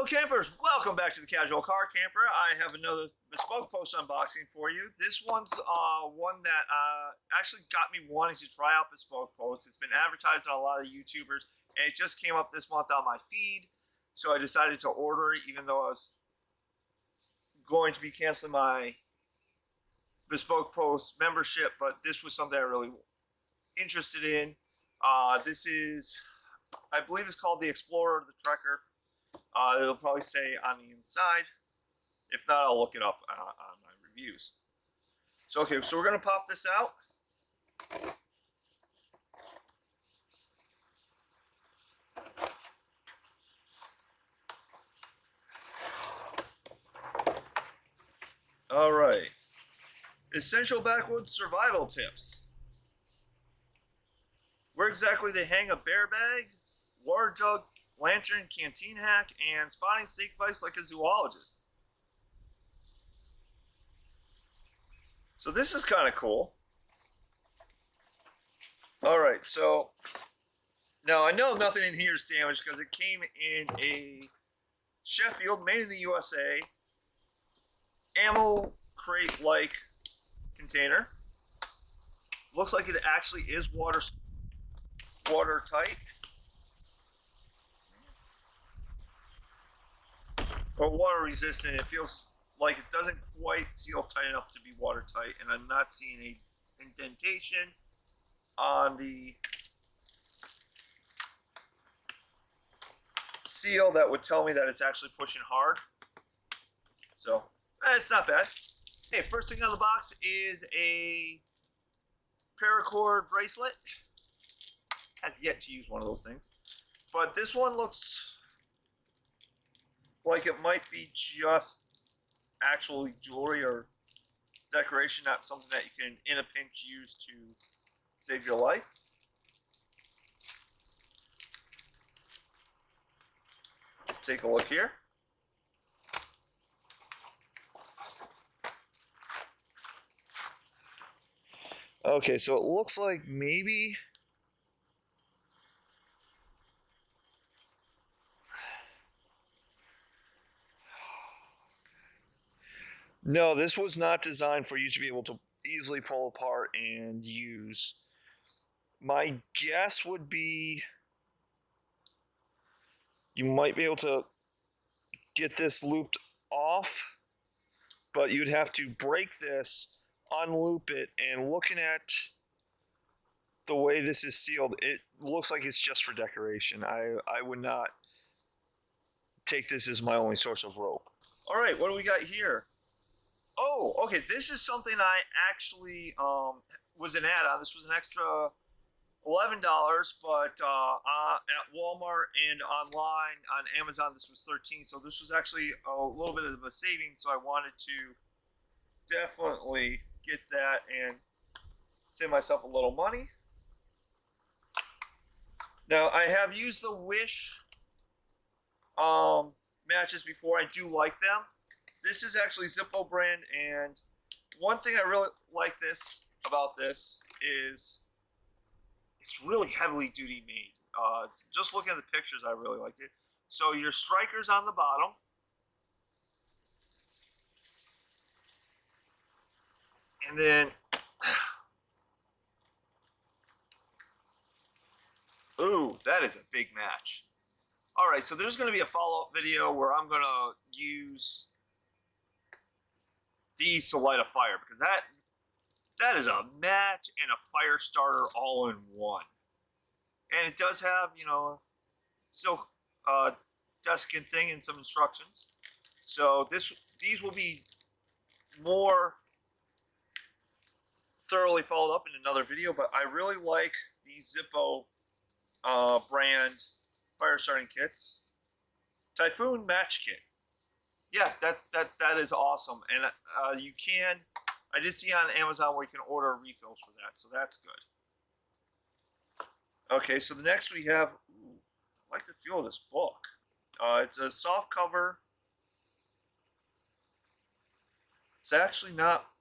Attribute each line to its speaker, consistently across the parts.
Speaker 1: campers, welcome back to the Casual Car Camper. I have another Bespoke Post unboxing for you. This one's one that actually got me wanting to try out Bespoke Post. It's been advertised on a lot of YouTubers, and it just came up this month on my feed. So I decided to order it, even though I was going to be canceling my Bespoke Post membership. But this was something I really interested in. This is, I believe it's called the Explorer, the Trekker. It'll probably say on the inside. If not, I'll look it up on my reviews. So, okay, so we're going to pop this out. All right. Essential backwoods survival tips. Where exactly to hang a bear bag, water jug, lantern, canteen hack, and spotting snake bites like a zoologist. So this is kind of cool. Alright, so now I know nothing in here is damaged because it came in a Sheffield, made in the USA, ammo crate-like container. Looks like it actually is watertight. Or water resistant. It feels like it doesn't quite seal tight enough to be watertight, and I'm not seeing a indentation on the seal that would tell me that it's actually pushing hard. So it's not bad. Hey, first thing on the box is a paracord bracelet. I've yet to use one of those things, but this one looks like it might be just actually jewelry or decoration, not something that you can, in a pinch, use to save your life. Let's take a look here. Okay, so it looks like maybe no, this was not designed for you to be able to easily pull apart and use. My guess would be you might be able to get this looped off, but you'd have to break this, unloop it, and looking at the way this is sealed, it looks like it's just for decoration. I would not take this as my only source of rope. All right, what do we got here? Oh, okay, this is something I actually was an add-on. This was an extra $11, but at Walmart and online on Amazon, this was $13. So this was actually a little bit of a savings, so I wanted to definitely get that and save myself a little money. Now, I have used the Wish matches before. I do like them. This is actually Zippo brand, and one thing I really like about this is it's really heavily duty made. Just looking at the pictures, I really liked it. So your striker's on the bottom. And then, ooh, that is a big match. All right, so there's going to be a follow-up video where I'm going to use these to light a fire, because that is a match and a fire starter all in one. And it does have, you know, silk desiccant thing and some instructions. So these will be more thoroughly followed up in another video, but I really like these Zippo brand fire starting kits. Typhoon match kit. Yeah, that is awesome, and you can. I did see on Amazon where you can order refills for that, so that's good. Okay, so the next we have. Ooh, I like the feel of this book. It's a soft cover. It's actually not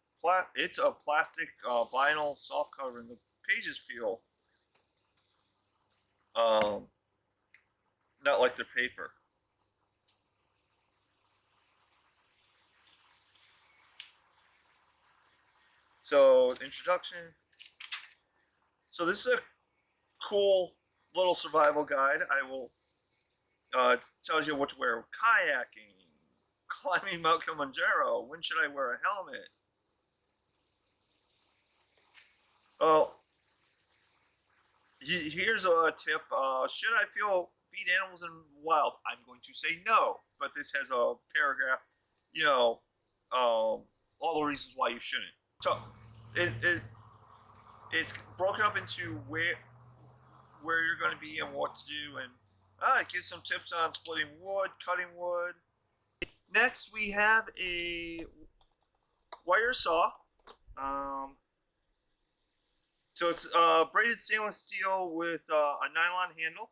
Speaker 1: it's a plastic vinyl soft cover, and the pages feel not like their paper. So, introduction. So this is a cool little survival guide. I will it tells you what to wear: kayaking, climbing Mount Kilimanjaro. When should I wear a helmet? Oh, here's a tip. Should I feed animals in the wild? I'm going to say no, but this has a paragraph. You know, all the reasons why you shouldn't. So it's broken up into where you're going to be and what to do, and it gives some tips on splitting wood, cutting wood. Next, we have a wire saw. So it's braided stainless steel with a nylon handle.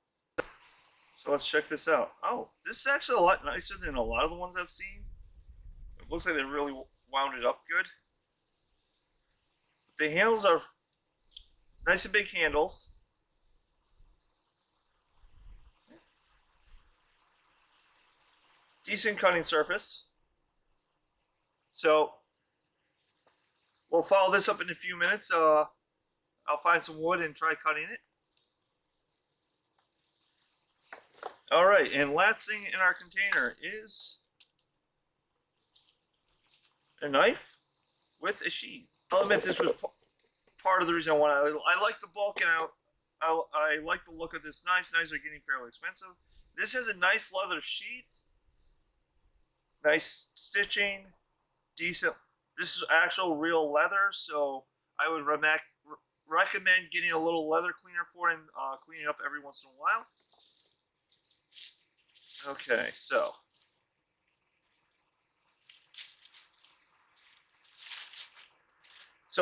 Speaker 1: So let's check this out. Oh, this is actually a lot nicer than a lot of the ones I've seen. It looks like they really wound it up good. The handles are nice and big handles. Decent cutting surface. So we'll follow this up in a few minutes. I'll find some wood and try cutting it. All right, and last thing in our container is a knife with a sheath. I'll admit this was part of the reason I wanted. I like the bulk and I like the look of this knife. Knives are getting fairly expensive. This has a nice leather sheath. Nice stitching, decent. This is actual real leather, so I would recommend getting a little leather cleaner for it and cleaning up every once in a while. Okay, so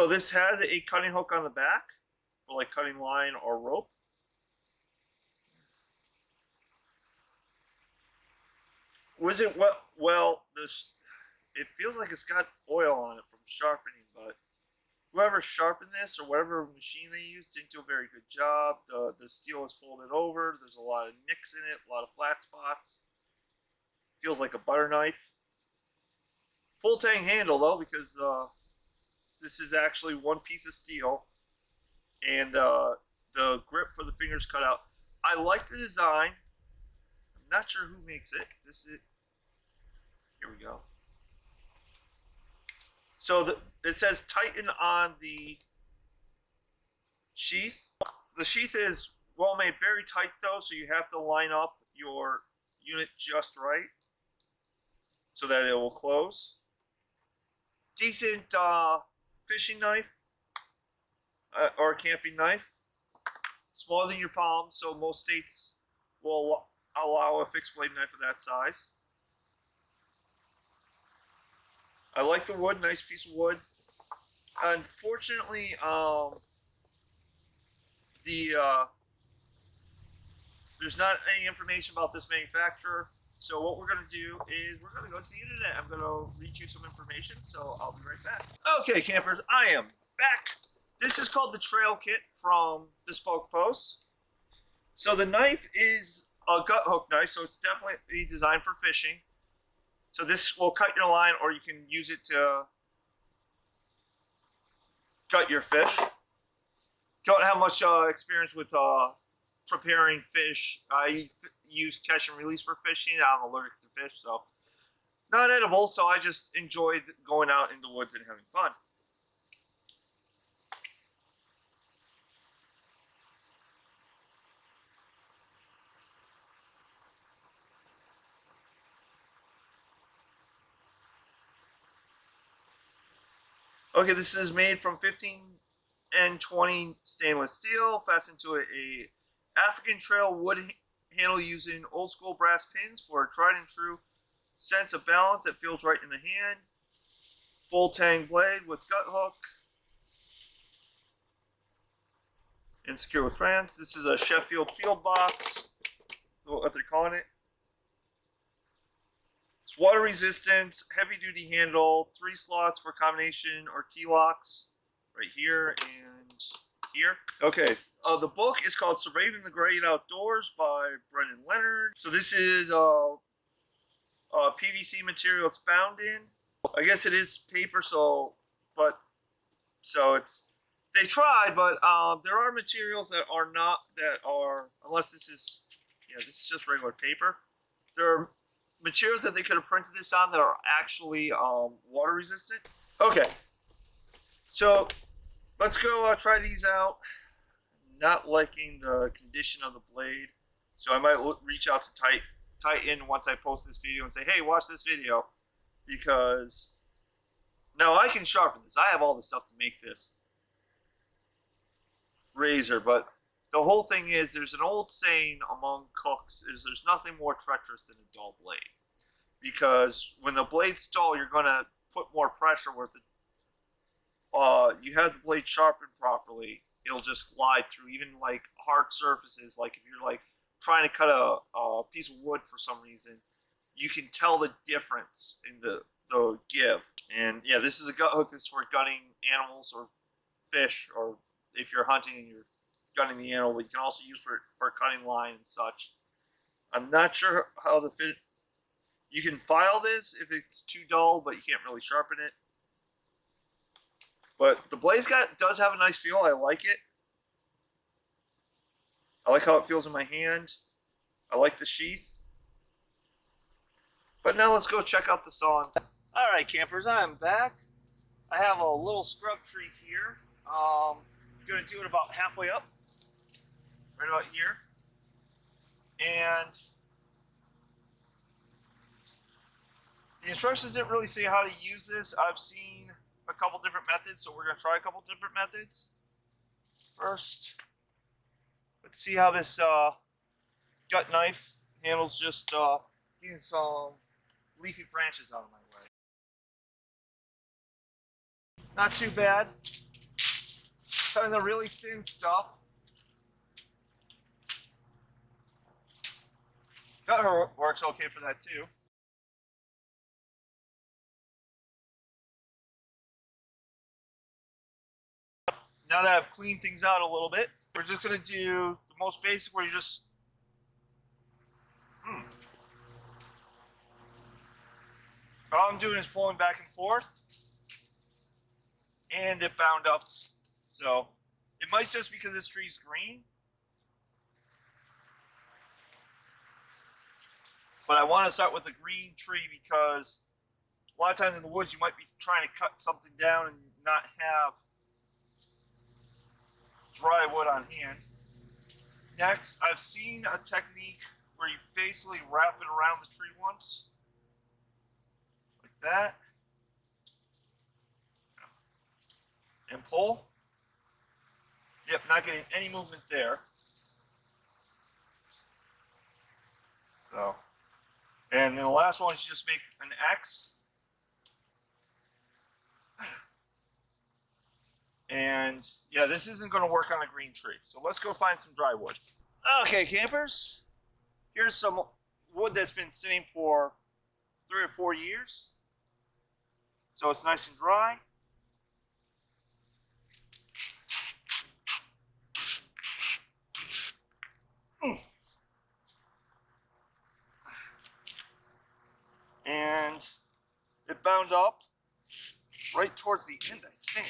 Speaker 1: this has a cutting hook on the back for like cutting line or rope. Was it well? This it feels like it's got oil on it from sharpening, but whoever sharpened this or whatever machine they used didn't do a very good job. The steel is folded over. There's a lot of nicks in it, a lot of flat spots. Feels like a butter knife. Full tang handle though, because this is actually one piece of steel, and the grip for the fingers cut out. I like the design. I'm not sure who makes it. This is. Here we go. So it says tighten on the sheath. The sheath is well made, very tight though, so you have to line up your unit just right so that it will close. Decent fishing knife or camping knife. Smaller than your palm, so most states will allow a fixed blade knife of that size. I like the wood, nice piece of wood. Unfortunately, there's not any information about this manufacturer. So what we're going to do is we're going to go to the internet. I'm going to read you some information, so I'll be right back. Okay, campers, I am back. This is called the Trail Kit from Bespoke Post. So the knife is a gut hook knife, so it's definitely designed for fishing. So this will cut your line, or you can use it to gut your fish. Don't have much experience with preparing fish. I use catch and release for fishing. I'm allergic to fish, so not edible. So I just enjoy going out in the woods and having fun. Okay, this is made from 15 and 20 stainless steel, fastened to a African Trail wood handle using old school brass pins for a tried and true sense of balance that feels right in the hand. Full tang blade with gut hook and secure with brands. This is a Sheffield field box, what they're calling it. It's water resistant, heavy duty handle, 3 slots for combination or key locks, right here and here. Okay, the book is called Surviving the Great Outdoors by Brendan Leonard. So this is PVC material it's bound in. I guess it is paper, so, but So they tried, but there are materials that are not, unless this is, yeah, this is just regular paper. There are materials that they could have printed this on that are actually water resistant. Okay, so let's go try these out. Not liking the condition of the blade, so I might reach out to Titan once I post this video and say, hey, watch this video, because now I can sharpen this. I have all the stuff to make this razor, but the whole thing is, there's an old saying among cooks, is there's nothing more treacherous than a dull blade, because when the blade's dull, you're going to put more pressure where you have the blade sharpened properly, it'll just glide through even like hard surfaces. Like if you're like trying to cut a piece of wood for some reason, you can tell the difference in the give. And yeah, this is a gut hook. This is for gutting animals or fish, or if you're hunting and you're gutting the animal, but you can also use for cutting line and such. I'm not sure how to fit. You can file this if it's too dull, but you can't really sharpen it. But the blade does have a nice feel. I like it. I like how it feels in my hand. I like the sheath. But now let's go check out the saw. Alright, campers, I'm back. I have a little scrub tree here. I'm going to do it about halfway up. Right about here. And the instructions didn't really say how to use this. I've seen a couple different methods, so we're going to try a couple different methods. First, let's see how this gut knife handles just getting some leafy branches out of my way. Not too bad. Cutting the really thin stuff. Gut works okay for that too. Now that I've cleaned things out a little bit, we're just going to do the most basic, where you just all I'm doing is pulling back and forth, and it bound up. So it might just because this tree's green, but I want to start with the green tree because a lot of times in the woods you might be trying to cut something down and not have dry wood on hand. Next, I've seen a technique where you basically wrap it around the tree once, like that, and pull. Yep, not getting any movement there. So, and then the last one is you just make an X. And yeah, this isn't going to work on a green tree. So let's go find some dry wood. Okay, campers. Here's some wood that's been sitting for 3 or 4 years. So it's nice and dry. And it bound up right towards the end, I think.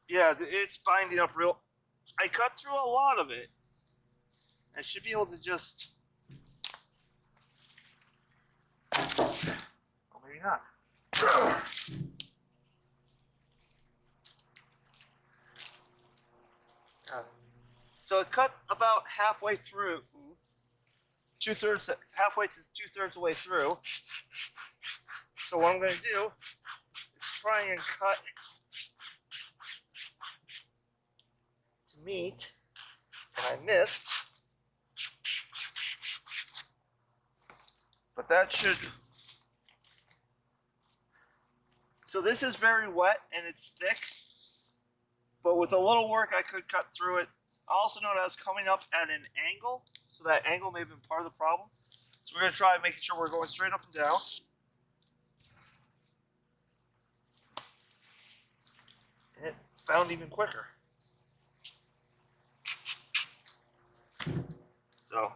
Speaker 1: Yeah, it's binding up real. I cut through a lot of it. I should be able to just. Well, maybe not. So it cut about halfway through. Halfway to 2/3 of the way through. So what I'm going to do is try and cut to meet, and I missed. But that should. So this is very wet and it's thick, but with a little work I could cut through it. I also noticed I was coming up at an angle, so that angle may have been part of the problem. So we're going to try making sure we're going straight up and down. And it bound even quicker. So,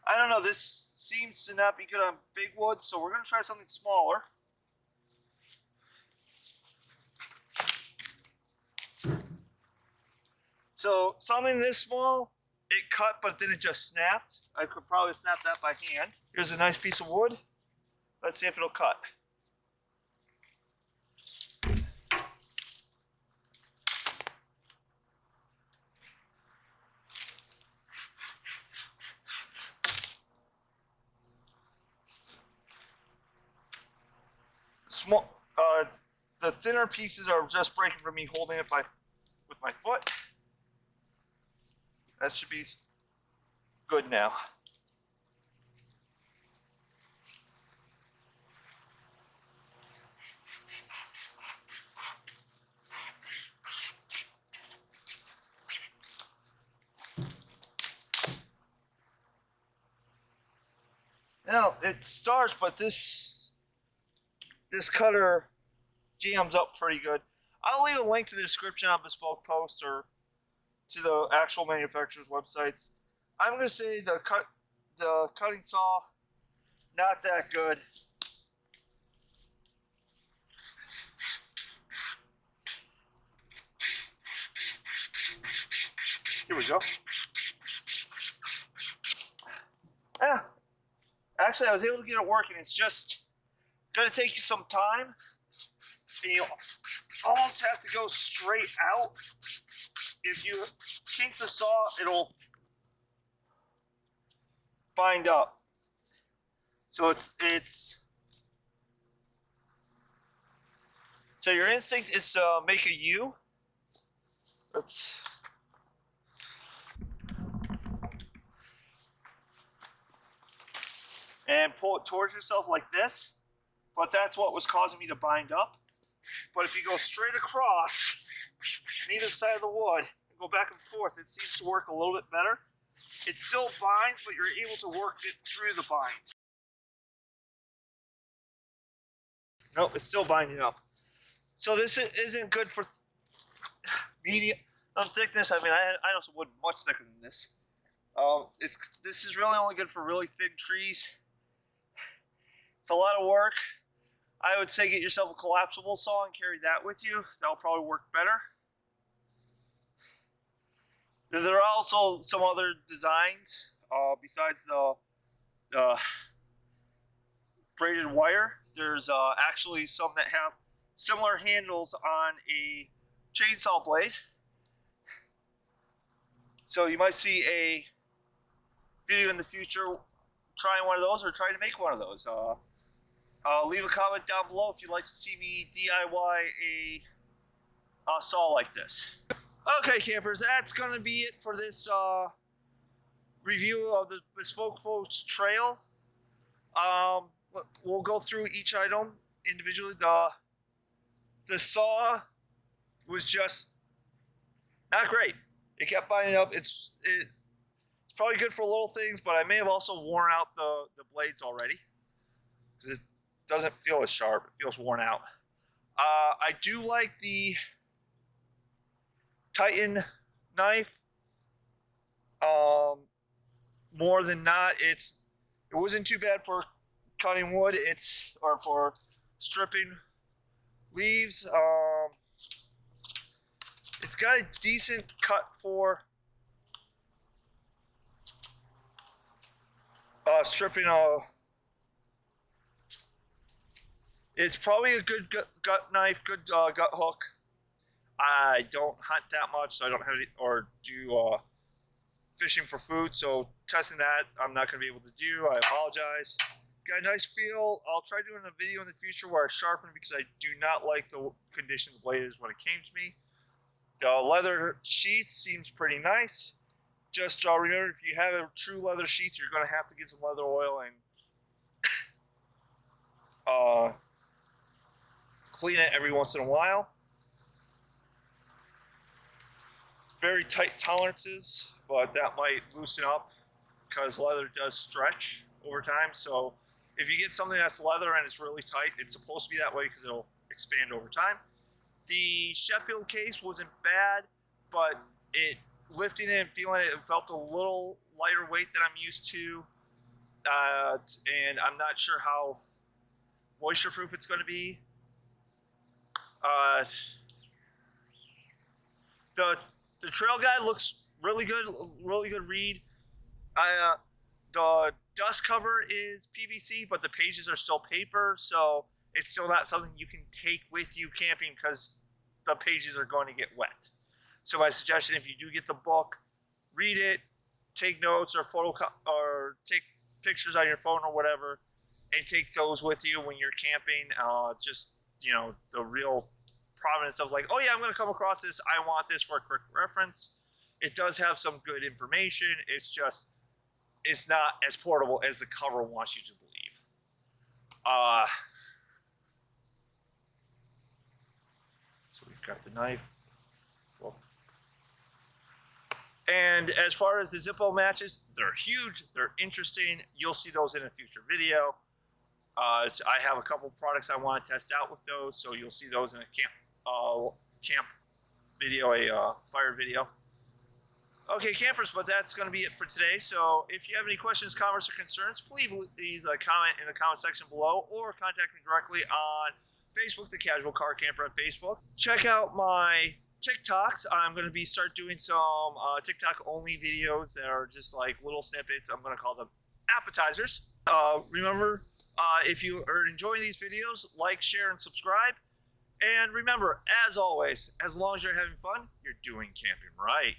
Speaker 1: I don't know, this seems to not be good on big wood, so we're going to try something smaller. So something this small, it cut, but then it just snapped. I could probably snap that by hand. Here's a nice piece of wood. Let's see if it'll cut. Small, the thinner pieces are just breaking from me holding it with my foot. That should be good now. Now it starts, but this cutter jams up pretty good. I'll leave a link to the description on Bespoke Post or to the actual manufacturer's websites. I'm gonna say the cutting saw, not that good. Here we go. Yeah. Actually, I was able to get it working. It's just gonna take you some time. And you almost have to go straight out. If you kink the saw, it'll bind up. So so your instinct is to make a U. Let's and pull it towards yourself like this. But that's what was causing me to bind up. But if you go straight across on either side of the wood and go back and forth, it seems to work a little bit better. It still binds, but you're able to work it through the bind. Nope, it's still binding up. So this isn't good for medium thickness. I mean, I know some wood much thicker than this. This is really only good for really thin trees. It's a lot of work. I would say get yourself a collapsible saw and carry that with you. That'll probably work better. There are also some other designs besides the braided wire. There's actually some that have similar handles on a chainsaw blade. So you might see a video in the future trying one of those or trying to make one of those. Leave a comment down below if you'd like to see me DIY a saw like this. Okay, campers, that's going to be it for this review of the Bespoke Post Trail. We'll go through each item individually. The saw was just not great. It kept binding up. It's probably good for little things, but I may have also worn out the blades already. It doesn't feel as sharp. It feels worn out. I do like the Titan knife. More than not, it wasn't too bad for cutting wood. Or for stripping leaves. It's got a decent cut for stripping a. It's probably a good gut knife, good gut hook. I don't hunt that much, so I don't have any, or do fishing for food, so testing that I'm not going to be able to do. I apologize. Got a nice feel. I'll try doing a video in the future where I sharpen because I do not like the condition the blade is when it came to me. The leather sheath seems pretty nice. Just remember, if you have a true leather sheath, you're going to have to get some leather oil and clean it every once in a while. Very tight tolerances, but that might loosen up because leather does stretch over time. So if you get something that's leather and it's really tight, it's supposed to be that way because it'll expand over time. The Sheffield case wasn't bad, but lifting it and feeling it felt a little lighter weight than I'm used to. And I'm not sure how moisture proof it's going to be. The trail guide looks really good read. The dust cover is PVC, but the pages are still paper, so it's still not something you can take with you camping because the pages are going to get wet. So my suggestion, if you do get the book, read it, take notes or take pictures on your phone or whatever, and take those with you when you're camping. Just, you know, the real prominence of like, oh yeah, I'm going to come across this. I want this for a quick reference. It does have some good information. It's just, it's not as portable as the cover wants you to believe. So we've got the knife. Well, and as far as the Zippo matches, they're huge. They're interesting. You'll see those in a future video. I have a couple products I want to test out with those, so you'll see those in a camp video, a fire video. Okay, campers, but that's going to be it for today. So if you have any questions, comments, or concerns, please comment in the comment section below or contact me directly on Facebook, The Casual Car Camper on Facebook. Check out my TikToks. I'm going to start doing some TikTok-only videos that are just like little snippets. I'm going to call them appetizers. Remember, if you are enjoying these videos, like, share, and subscribe. And remember, as always, as long as you're having fun, you're doing camping right.